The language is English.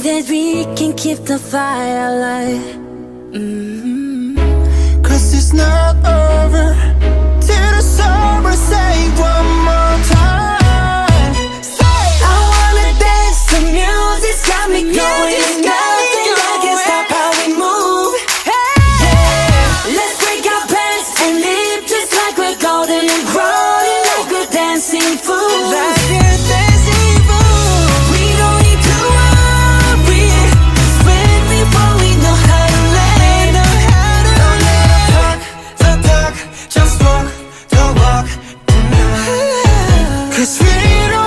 that we can keep the fire alive. Cause it's not over till the summer. Say one more time.